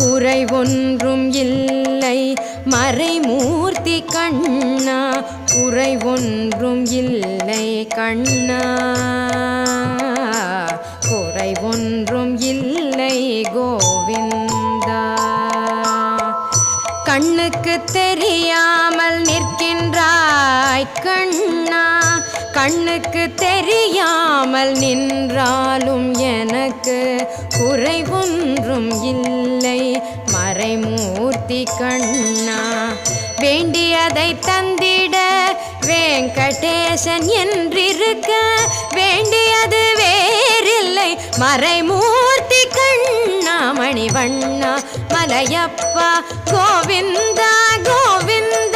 குறை ஒன்றும் இல்லை மறைமூர்த்தி கண்ணா, குறை ஒன்றும் இல்லை கண்ணா, குறை ஒன்றும் இல்லை கோவிந்தா. கண்ணுக்கு தெரியாமல் நிற்கின்றாய் கண்ணா, கண்ணுக்கு தெரியாமல் நின்றாலும் எனக்கு குறை ஒன்றும் இல்லை மறைமூர்த்தி கண்ணா. வேண்டியதை தந்திட வெங்கடேசன் என்றிருக்க, வேண்டியது வேறில்லை மறைமூர்த்தி கண்ணா. மணிவண்ணா மலையப்பா கோவிந்தா கோவிந்தா.